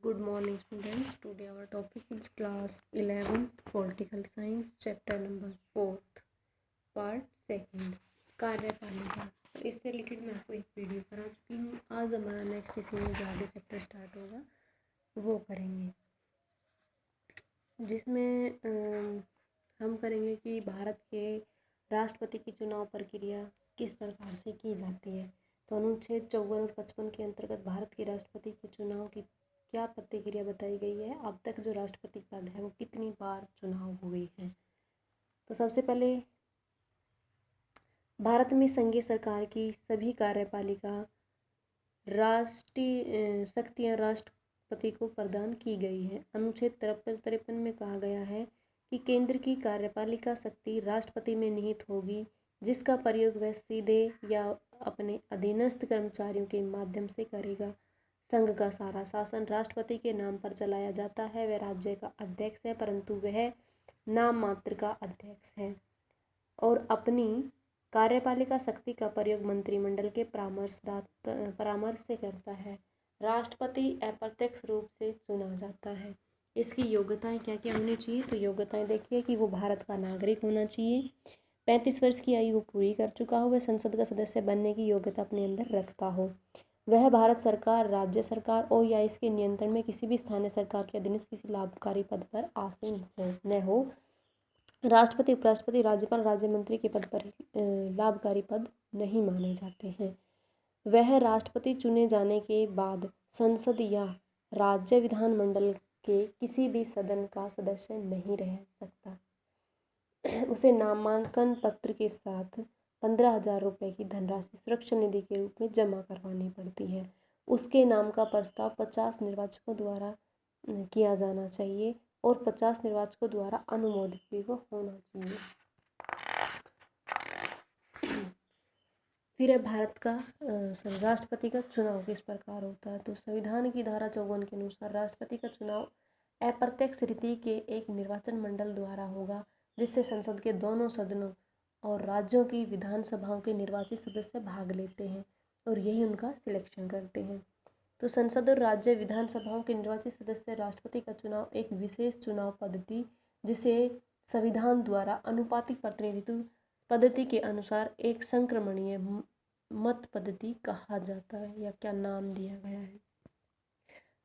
Good morning students. Today our topic is class 11th political science chapter number 4th part 2nd कार्यपालिका। तो इससे related मैं आपको एक वीडियो करा चुकी हूँ। आज हमारा नेक्स्ट इसी में जो आगे चैप्टर स्टार्ट होगा वो करेंगे, जिसमें हम करेंगे कि भारत के राष्ट्रपति की चुनाव प्रक्रिया किस प्रकार से की जाती है। तो अनुच्छेद 54 और 55 के अंतर्गत भारत के राष्ट्रपति के चुनाव की क्या प्रक्रिया बताई गई है। अब तक जो राष्ट्रपति पद है वो कितनी बार चुनाव हुए हैं। तो सबसे पहले भारत में संघीय सरकार की सभी कार्यपालिका राष्ट्रीय शक्तियाँ राष्ट्रपति को प्रदान की गई है। अनुच्छेद 53 में कहा गया है कि केंद्र की कार्यपालिका शक्ति राष्ट्रपति में निहित होगी, जिसका प्रयोग वह सीधे या अपने अधीनस्थ कर्मचारियों के माध्यम से करेगा। संघ का सारा शासन राष्ट्रपति के नाम पर चलाया जाता है। वह राज्य का अध्यक्ष है, परंतु वह नाम मात्र का अध्यक्ष है और अपनी कार्यपालिका शक्ति का प्रयोग मंत्रिमंडल के परामर्श से करता है। राष्ट्रपति अप्रत्यक्ष रूप से चुना जाता है। इसकी योग्यताएं क्या क्या होनी चाहिए। तो योग्यताएं देखिए कि वो भारत का नागरिक होना चाहिए, 35 वर्ष की आयु पूरी कर चुका हो, वह संसद का सदस्य बनने की योग्यता अपने अंदर रखता हो, वह भारत सरकार, राज्य सरकार और या इसके नियंत्रण में किसी भी स्थानीय सरकार के अधीन किसी लाभकारी पद पर आसीन हो। राष्ट्रपति, उपराष्ट्रपति, राज्यपाल, राज्य मंत्री के पद पर लाभकारी पद नहीं माने जाते हैं। वह राष्ट्रपति चुने जाने के बाद संसद या राज्य विधानमंडल के किसी भी सदन का सदस्य नहीं रह सकता। उसे नामांकन पत्र के साथ 15,000 रुपये की धनराशि सुरक्षा निधि के रूप में जमा करवानी पड़ती है। उसके नाम का प्रस्ताव 50 निर्वाचकों द्वारा किया जाना चाहिए और 50 निर्वाचकों द्वारा अनुमोदित भी वो होना चाहिए। फिर है भारत का राष्ट्रपति का चुनाव किस प्रकार होता है। तो संविधान की धारा 54 के अनुसार राष्ट्रपति का चुनाव अप्रत्यक्ष रीति के एक निर्वाचन मंडल द्वारा होगा, जिससे संसद के दोनों सदनों और राज्यों की विधानसभाओं के निर्वाचित सदस्य भाग लेते हैं और यही उनका सिलेक्शन करते हैं। तो संसद और राज्य विधानसभाओं के निर्वाचित सदस्य राष्ट्रपति का चुनाव एक विशेष चुनाव पद्धति, जिसे संविधान द्वारा अनुपातिक प्रतिनिधित्व पद्धति के अनुसार एक संक्रमणीय मत पद्धति कहा जाता है या क्या नाम दिया गया है।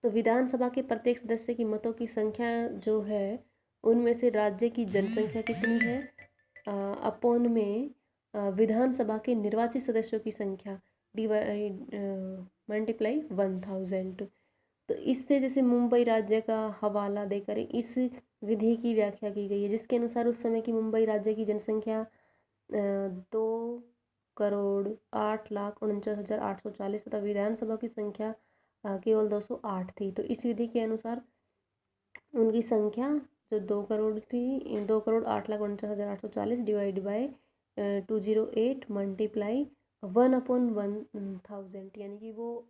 तो विधानसभा के प्रत्येक सदस्य की मतों की संख्या जो है उनमें से राज्य की जनसंख्या कितनी है अपॉन में विधानसभा के निर्वाचित सदस्यों की संख्या मल्टीप्लाई 1000। तो इससे जैसे मुंबई राज्य का हवाला देकर इस विधि की व्याख्या की गई है, जिसके अनुसार उस समय की मुंबई राज्य की जनसंख्या 2,08,49,840 तथा विधानसभा की संख्या केवल 208 थी। तो इस विधि के अनुसार उनकी संख्या जो 2 करोड़ थी, 2,08,49,840 डिवाइड बाय 208 मल्टीप्लाई 1/1000, यानी कि वो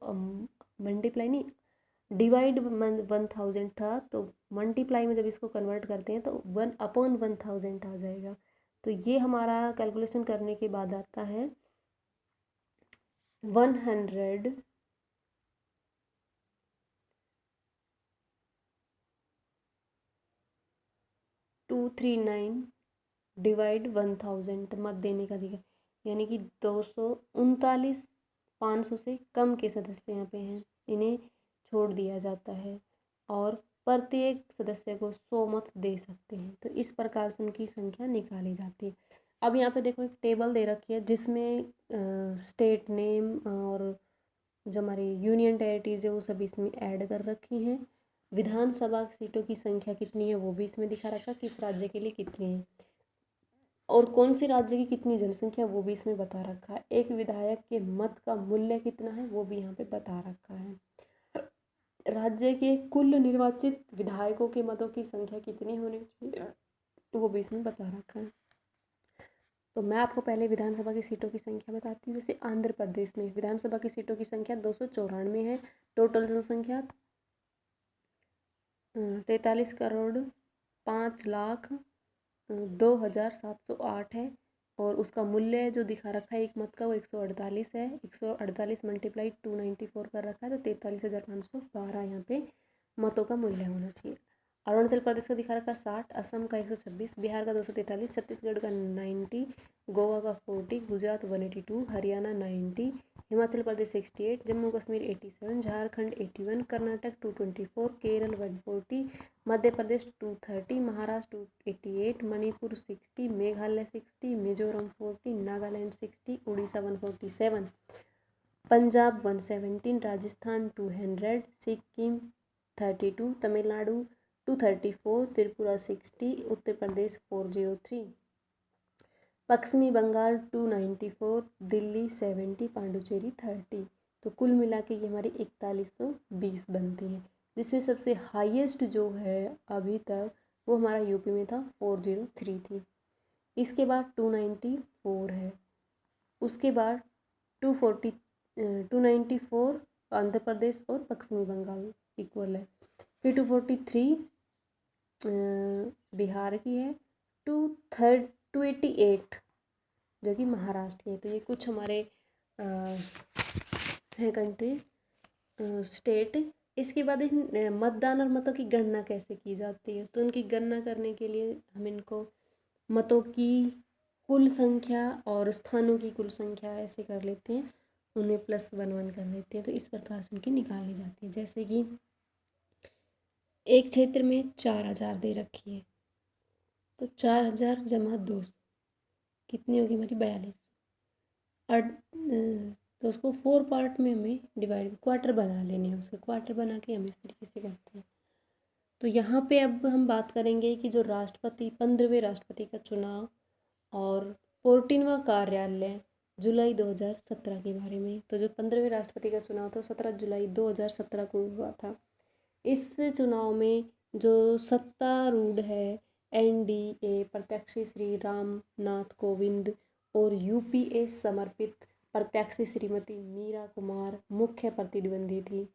मल्टीप्लाई नहीं डिवाइड 1000 था, तो मल्टीप्लाई में जब इसको कन्वर्ट करते हैं तो 1/1000 आ जाएगा। तो ये हमारा कैलकुलेशन करने के बाद आता है 100,239 डिवाइड 1000 मत देने का दिखा, यानी कि 239,500 से कम के सदस्य यहाँ पे हैं, इन्हें छोड़ दिया जाता है और प्रत्येक सदस्य को 100 मत दे सकते हैं। तो इस प्रकार से उनकी संख्या निकाली जाती है। अब यहाँ पे देखो एक टेबल दे रखी है जिसमें स्टेट नेम और जो हमारी यूनियन टेरिटरीज है वो सभी इसमें ऐड कर रखी हैं। विधानसभा सीटों की संख्या कितनी है वो भी इसमें दिखा रखा, किस राज्य के लिए कितनी है और कौन से राज्य की कितनी जनसंख्या वो भी इसमें बता रखा है। एक विधायक के मत का मूल्य कितना है वो भी यहाँ पे बता रखा है। राज्य के कुल निर्वाचित विधायकों के मतों की संख्या कितनी होनी चाहिए वो भी इसमें बता रखा है। तो मैं आपको पहले विधानसभा की सीटों की संख्या बताती हूँ। जैसे आंध्र प्रदेश में विधानसभा की सीटों की संख्या 294 है, टोटल जनसंख्या 43,05,02,708 है और उसका मूल्य जो दिखा रखा है एक मत का वो 148 है। 148 मल्टीप्लाई 294 कर रखा है तो 43,512 यहाँ पे मतों का मूल्य होना चाहिए। अरुणाचल प्रदेश का दिखा रखा 60, असम का 126, बिहार का 243, छत्तीसगढ़ का 90, गोवा का 40, गुजरात 182, हरियाणा 90, हिमाचल प्रदेश 68, जम्मू कश्मीर 87, झारखंड 81, कर्नाटक 224, केरल 140, मध्य प्रदेश 230, महाराष्ट्र 288, मणिपुर 60, मेघालय 60, मिजोरम 40, नागालैंड 60, उड़ीसा 147, पंजाब 117, राजस्थान 200, सिक्किम 32, तमिलनाडु 234, त्रिपुरा 60, उत्तर प्रदेश 403, पश्चिमी बंगाल 294, दिल्ली 70, पांडुचेरी 30। तो कुल मिला के ये हमारी 4120 बनती है, जिसमें सबसे हाईएस्ट जो है अभी तक वो हमारा यूपी में था, 403 थी। इसके बाद 294 है, उसके बाद 294 आंध्र प्रदेश और पश्चिमी बंगाल इक्वल है। फिर 243 बिहार की है, 288 जो कि महाराष्ट्र की है। तो ये कुछ हमारे हैं कंट्रीज, स्टेट। इसके बाद इस मतदान और मतों की गणना कैसे की जाती है, तो उनकी गणना करने के लिए हम इनको मतों की कुल संख्या और स्थानों की कुल संख्या ऐसे कर लेते हैं, उनमें +1 कर लेते हैं। तो इस प्रकार से उनकी निकाली जाती है। जैसे कि एक क्षेत्र में 4000 दे रखी है, तो 4000 × 200 कितनी होगी हमारी 4200। तो उसको 4 पार्ट में हमें डिवाइड, क्वार्टर बना लेने हैं, उसके क्वार्टर बना के हम इस तरीके से करते हैं। तो यहाँ पे अब हम बात करेंगे कि जो राष्ट्रपति 15वें राष्ट्रपति का चुनाव और 14वां कार्यालय जुलाई 2017 के बारे में। तो जो 15वें राष्ट्रपति का चुनाव था 17 जुलाई 2017 को हुआ था। इस चुनाव में जो सत्तारूढ़ है एनडीए प्रत्याशी श्री रामनाथ कोविंद और यूपीए समर्पित प्रत्याशी श्रीमती मीरा कुमार मुख्य प्रतिद्वंदी थी।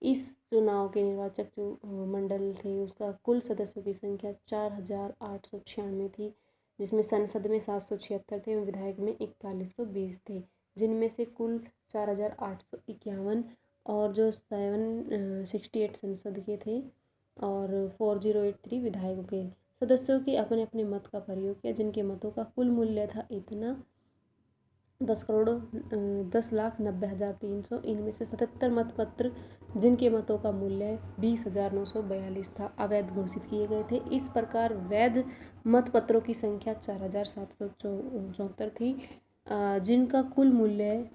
इस चुनाव के निर्वाचक जो मंडल थे उसका कुल सदस्यों की संख्या 4896 थी, जिसमें संसद में 776 थे और विधायक में 4120 थे, जिनमें से कुल 4851 और जो 768 संसद के थे और 4083 विधायकों के सदस्यों के अपने अपने मत का प्रयोग किया, जिनके मतों का कुल मूल्य था इतना 10,90,300। इनमें से 77 मतपत्र जिनके मतों का मूल्य 20,942 था अवैध घोषित किए गए थे। इस प्रकार वैध मतपत्रों की संख्या 4,774 थी, जिनका कुल मूल्य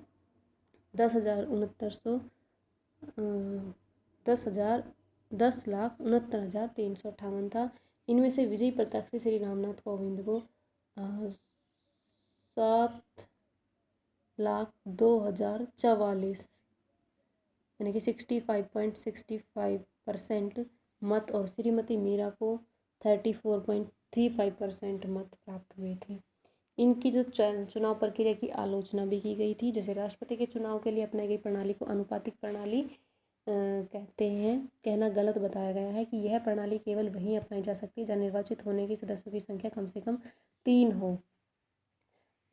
10,69,358 था। इनमें से विजयी प्रत्याशी श्री रामनाथ कोविंद को 7,02,044 यानी कि 65.65% मत और श्रीमती मीरा को 34.35% मत प्राप्त हुए थे। इनकी जो चुनाव प्रक्रिया की आलोचना भी की गई थी। जैसे राष्ट्रपति के चुनाव के लिए अपनाई गई प्रणाली को अनुपातिक प्रणाली कहते हैं। कहना गलत बताया गया है कि यह प्रणाली केवल वहीं अपनाई जा सकती है जहाँ निर्वाचित होने के सदस्यों की संख्या कम से कम 3 हो।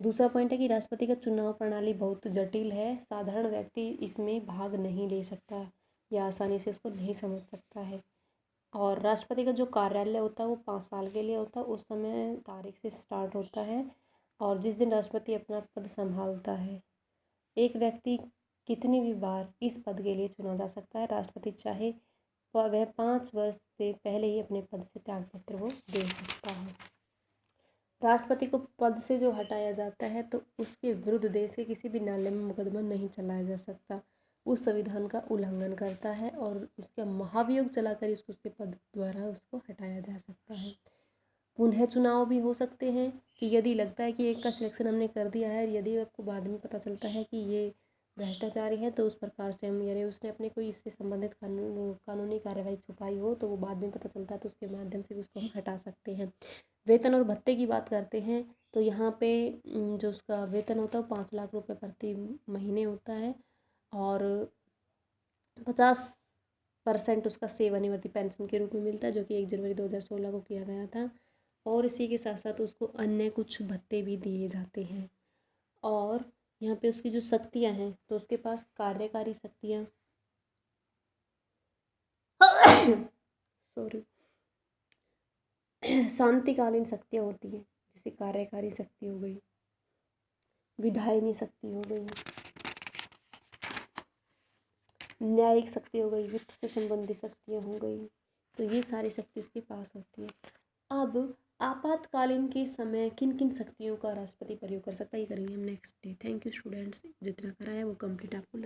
दूसरा पॉइंट है कि राष्ट्रपति का चुनाव प्रणाली बहुत जटिल है, साधारण व्यक्ति इसमें भाग नहीं ले सकता या आसानी से उसको नहीं समझ सकता है। और राष्ट्रपति का जो कार्यालय होता है वो 5 साल के लिए होता है, उस समय तारीख से स्टार्ट होता है और जिस दिन राष्ट्रपति अपना पद संभालता है। एक व्यक्ति कितनी भी बार इस पद के लिए चुना जा सकता है, राष्ट्रपति चाहे वह 5 वर्ष से पहले ही अपने पद से त्यागपत्र वो दे सकता है। राष्ट्रपति को पद से जो हटाया जाता है तो उसके विरुद्ध देश के किसी भी न्यायालय में मुकदमा नहीं चलाया जा सकता, उस संविधान का उल्लंघन करता है और इसका महाभियोग चलाकर इसको उसके पद द्वारा उसको हटाया जा सकता है। पुनः चुनाव भी हो सकते हैं कि यदि लगता है कि एक का सिलेक्शन हमने कर दिया है, यदि आपको बाद में पता चलता है कि ये भ्रष्टाचारी है तो उस प्रकार से हम, यानी उसने अपने कोई इससे संबंधित कानूनी कार्रवाई छुपाई हो तो वो बाद में पता चलता है तो उसके माध्यम से भी उसको हम हटा सकते हैं। वेतन और भत्ते की बात करते हैं तो यहाँ पे जो उसका वेतन होता है 5 लाख रुपए प्रति महीने होता है और 50% उसका सेवानिवृत्ति पेंशन के रूप में मिलता है, जो कि 1 जनवरी 2016 को किया गया था। और इसी के साथ साथ उसको अन्य कुछ भत्ते भी दिए जाते हैं। और यहाँ पे उसकी जो शक्तियाँ हैं तो उसके पास कार्यकारी शक्तियाँ सॉरी, शांतिकालीन शक्तियाँ होती हैं, जैसे कार्यकारी शक्ति हो गई, विधायिनी शक्ति हो गई, न्यायिक शक्ति हो गई, वित्त से संबंधित शक्तियाँ हो गई, तो ये सारी शक्ति उसके पास होती है। अब आपातकालीन के समय किन किन शक्तियों का राष्ट्रपति प्रयोग कर सकता है, ये करेंगे हम next day. Thank you students, जितना कराया वो कंप्लीट आपको लर्न